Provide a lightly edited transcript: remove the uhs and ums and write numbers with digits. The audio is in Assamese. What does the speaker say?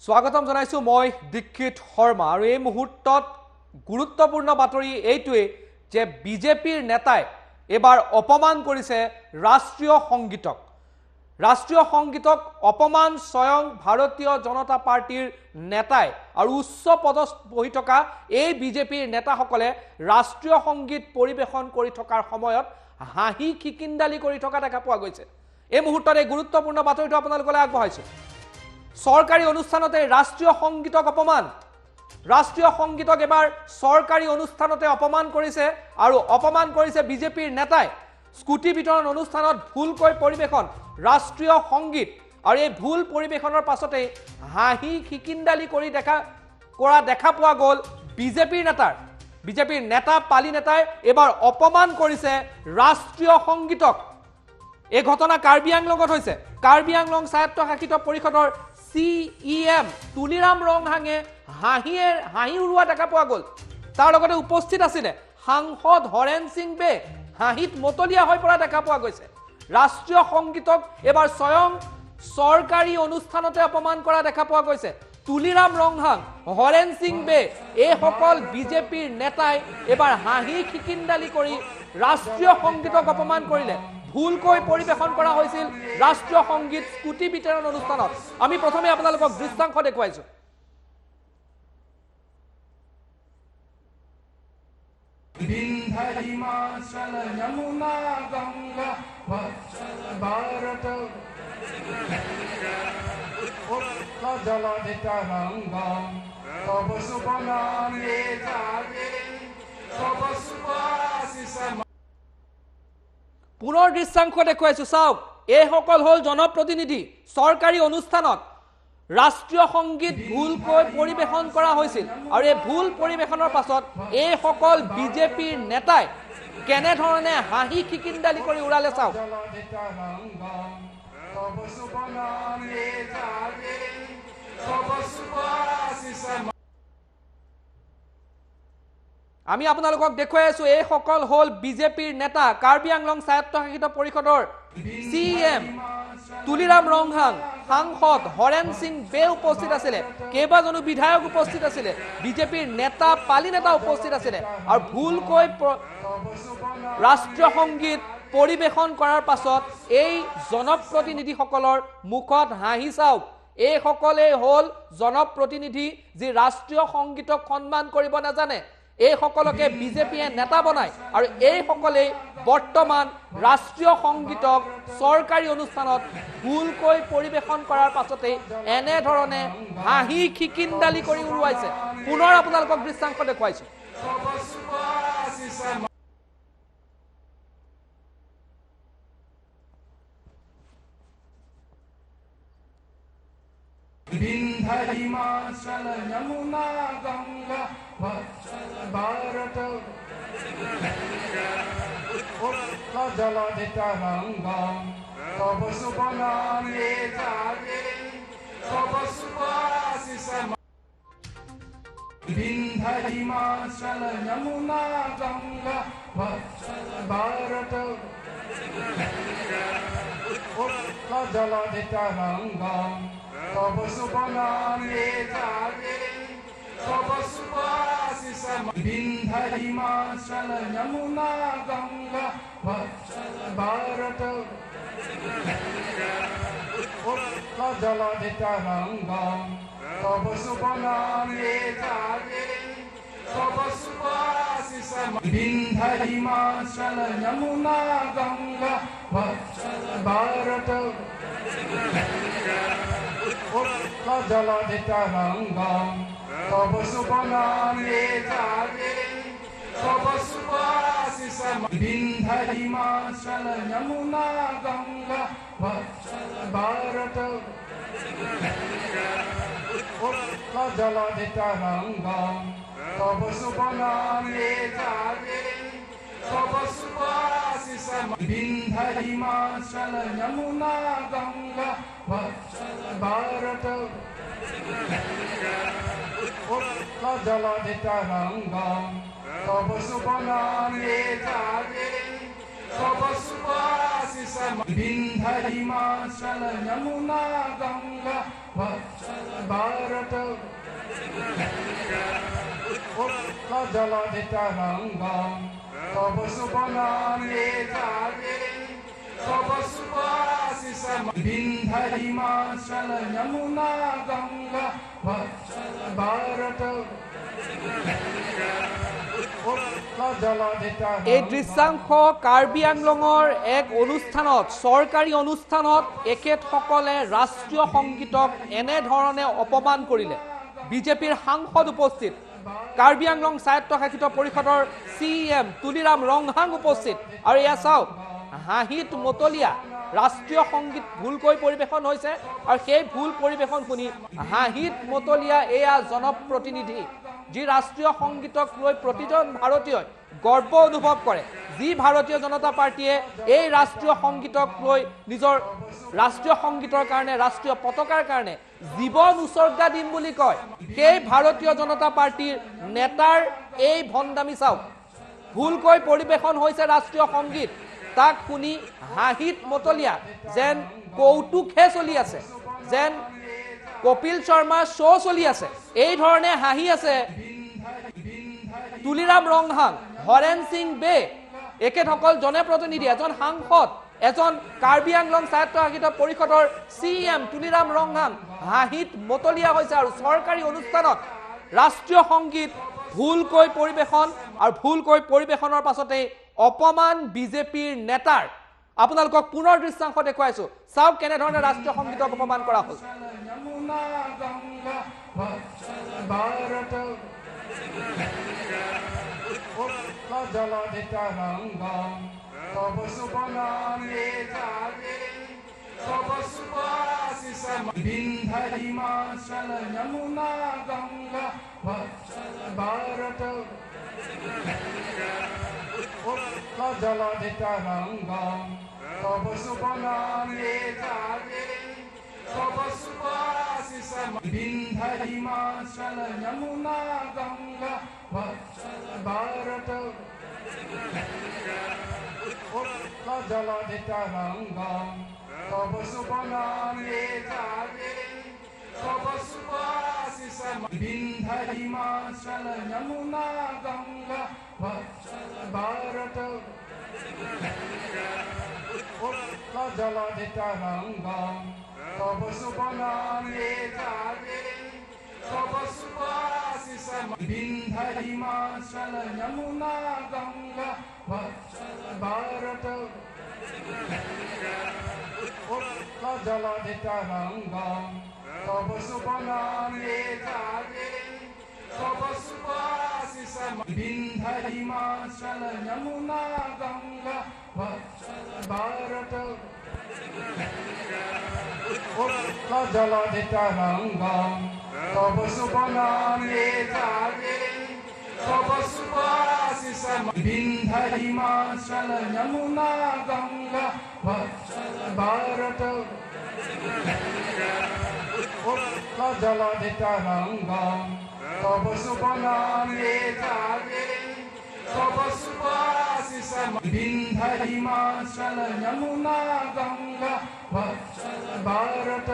স্বাগতম জনাইছো মই দীক্ষিত শৰ্মা আৰু এই মুহূৰ্তত গুৰুত্বপূৰ্ণ বাতৰি এইটোৱে যে বিজেপিৰ নেতাই এবাৰ অপমান কৰিছে ৰাষ্ট্ৰীয় সংগীতক অপমান স্বয়ং ভাৰতীয় জনতা পাৰ্টিৰ নেতাই আৰু উচ্চ পদস্থ বহি থকা এই বিজেপিৰ নেতাসকলে ৰাষ্ট্ৰীয় সংগীত পৰিবেশন কৰি থকাৰ সময়ত হাঁহি খিকিন্দালি কৰি থকা দেখা পোৱা গৈছে। এই মুহূৰ্তত এই গুৰুত্বপূৰ্ণ বাতৰিটো আপোনালোকলৈ আগবঢ়াইছো। সরকারি অনুষ্ঠানতে রাষ্ট্রীয় সংগীতক অপমান, রাষ্ট্রীয় সংগীতক এবার সরকারি অনুষ্ঠানতে অপমান করেছে আর অপমান করেছে বিজেপির নেতায়। স্কুটি বিতরণ অনুষ্ঠানত ভুলকৈ পরিবেশন রাষ্ট্রীয় সংগীত আর এই ভুল পরিবেশনের পাছতে হাঁহি খিকিন্দালি করে দেখা পোৱা গল বিজেপিৰ নেতা পালি নেতাই এবাৰ অপমান কৰেছে ৰাষ্ট্ৰীয় সংগীতক। এই ঘটনা কাৰ্বি আংলঙত হৈছে। কাৰ্বি আংলং স্বায়ত্তশাসিত পৰিষদৰ CEM তুলিৰাম ৰংহাঙে হাঁহি উৰুৱা দেখা পোৱা গ'ল। তাৰ লগতে উপস্থিত আছিলে সাংসদ হৰেণ সিং বে, হাঁহিত মতলীয়া হৈ পৰা দেখা পোৱা গৈছে। ৰাষ্ট্ৰীয় সংগীতক এবাৰ স্বয়ং চৰকাৰী অনুষ্ঠানতে অপমান কৰা দেখা পোৱা গৈছে। তুলিৰাম ৰংহাং, হৰেণ সিং বে এইসকল বিজেপিৰ নেতাই এবাৰ হাঁহি খিকিন্দালি কৰি ৰাষ্ট্ৰীয় সংগীতক অপমান কৰিলে। ভুলকৈ পৰিবেশন কৰা হৈছিল ৰাষ্ট্ৰীয় সংগীত স্কুটি বিতৰণ অনুষ্ঠানত। আমি প্ৰথমে আপোনালোকক দৃশ্যাংশ দেখুৱাইছো। পুনৰ দৃশ্যাংশ দেখুৱাইছো। চাওক, এইসকল হল জনপ্ৰতিনিধি। চৰকাৰী অনুষ্ঠানত ৰাষ্ট্ৰীয় সংগীত ভুলকৈ পৰিবেশন কৰা হৈছিল আৰু এই ভুল পৰিবেশনৰ পাছত এইসকল বিজেপিৰ নেতাই কেনেধৰণে হাঁহি খিকিন্দালি কৰি উৰালে চাওক। আমি আপোনালোকক দেখুৱাই আছো এইসকল হল বিজেপিৰ নেতা। কাৰ্বি আংলং স্বায়ত্তশাসিত পৰিষদৰ CEM তুলিৰাম ৰংহাং, সাংসদ হৰেণ সিং বে উপস্থিত আছিলে, কেইবাজনো বিধায়ক উপস্থিত আছিলে, বিজেপিৰ নেতা পালি নেতা উপস্থিত আছিলে আৰু ভুলকৈ ৰাষ্ট্ৰীয় সংগীত পৰিবেশন কৰাৰ পাছত এই জনপ্ৰতিনিধিসকলৰ মুখত হাঁহি চাওক। এইসকলেই হল জনপ্ৰতিনিধি যি ৰাষ্ট্ৰীয় সংগীতক সন্মান কৰিব নাজানে। এইসকলকে বিজেপিয়ে নেতা বনায় আৰু এইসকলেই বৰ্তমান ৰাষ্ট্ৰীয় সংগীতক চৰকাৰী অনুষ্ঠানত ভুলকৈ পৰিবেশন কৰাৰ পাছতে এনেধৰণে হাঁহি খিকিন্দালি কৰি উৰুৱাইছে। পুনৰ আপোনালোকক দৃশ্যাংশ দেখুৱাইছো। Himacal Yamuna Ganga Bharat Utkala Ditarangam Tava Subhanami Jage Tava Subhasisam Vindha Himacal Yamuna Ganga Bharat Utkala Ditarangam Tava Subhanami Jage Tava Subhasisam Vindha Himacal Yamuna Ganga Bharat Utkala Ditarangam Tava Subhanami Jage Tava Subhasisam Vindha Himacal Yamuna Ganga Bharat Utkala Ditarangam Tava Subhanami Jage Tava Subhasisam Vindha Himacal Yamuna Ganga Bharat Utkala Ditarangam Tava Subhanami Jage Tava Subhasisam Vindha Himacal Yamuna Ganga Bharat Utkala Ditarangam Tava Subhanami Jage Tava Subhasisam Vindhya Himachal Yamuna Ganga Bharat जलधितरंगम तव शुभ नामे जागे तव शुभाशिष विंध्य हिमाचल यमुना गंगा भारत এই দৃশ্যাংশ কাৰ্বি আংলঙৰ এক অনুষ্ঠানত চৰকাৰী অনুষ্ঠানত একেসকলে ৰাষ্ট্ৰীয় সংগীতক এনেধৰণে অপমান কৰিলে বিজেপিৰ সাংসদ উপস্থিত কাৰ্বি আংলং স্বায়ত্তশাসিত পৰিষদৰ CM তুলিৰাম ৰংহাং উপস্থিত আৰু এয়া চাওক হাঁহিত মতলীয়া ৰাষ্ট্ৰীয় সংগীত ভুলকৈ পৰিৱেশন হৈছে আৰু সেই ভুল পৰিৱেশন শুনি হাঁহিত মতলীয়া এয়া জনপ্ৰতিনিধি যি ৰাষ্ট্ৰীয় সংগীতক লৈ প্ৰতিজন ভাৰতীয় গৰ্ব অনুভৱ কৰে যি ভাৰতীয় জনতা পাৰ্টিয়ে এই ৰাষ্ট্ৰীয় সংগীতক লৈ নিজৰ ৰাষ্ট্ৰীয় সংগীতৰ কাৰণে ৰাষ্ট্ৰীয় পতাকাৰ কাৰণে জীৱন উৎসৰ্গা দিম বুলি কয় সেই ভাৰতীয় জনতা পাৰ্টিৰ নেতাৰ এই ভণ্ডামি চাওক ভুলকৈ পৰিৱেশন হৈছে ৰাষ্ট্ৰীয় সংগীত তাক শুনি হাঁহিত মতলীয়া যেন কৌতুকহে চলি আছে যেন কপিল শৰ্মা শ্ব' চলি আছে এই ধৰণে হাঁহি আছে তুলিৰাম ৰংহাং হৰেন সিং বে একেসকল জনপ্ৰতিনিধি এজন সাংসদ এজন কাৰ্বি আংলং স্বায়ত্তশাসিত পৰিষদৰ CM তুলিৰাম ৰংহাং হাঁহিত মতলীয়া হৈছে আৰু চৰকাৰী অনুষ্ঠানত ৰাষ্ট্ৰীয় সংগীত ভুলকৈ পৰিৱেশন আৰু ভুলকৈ পৰিৱেশনৰ পাছতে অপমান বিজেপিৰ নেতাৰ আপোনালোকক পুনৰ দৃশ্যাংশ দেখুৱাইছো চাওক কেনে ধৰণে ৰাষ্ট্ৰীয় সংগীতক অপমান কৰা হ'ল जलधितरंगम तव शुभ नामे जागे तव शुभाशिष विंध्य हिमाचल यमुना गंगा भारत जलधितरंगम तव शुभ नामे जागे तव शुभाशिष विंध्य हिमाचल यमुना गंगा भारत जलधितरंगम तव शुभ नामे जागे तव शुभाशिष विंध्य हिमाचल यमुना गंगा भारत जलधितरंगम तव शुभ नामे जागे तव शुभाशिष विंध्य हिमाचल यमुना गंगा भारत जलधितरंगम तव शुभ नामे जागे तव शुभाशिष विंध्य हिमाचल यमुना गंगा भारत जलधितरंगम तव शुभ नामे जागे तव शुभाशिष विंध्य हिमाचल यमुना गंगा भारत जलधितरंगम तव शुभ नामे जागे तव शुभाशिष विंध्य हिमाचल यमुना गंगा भारत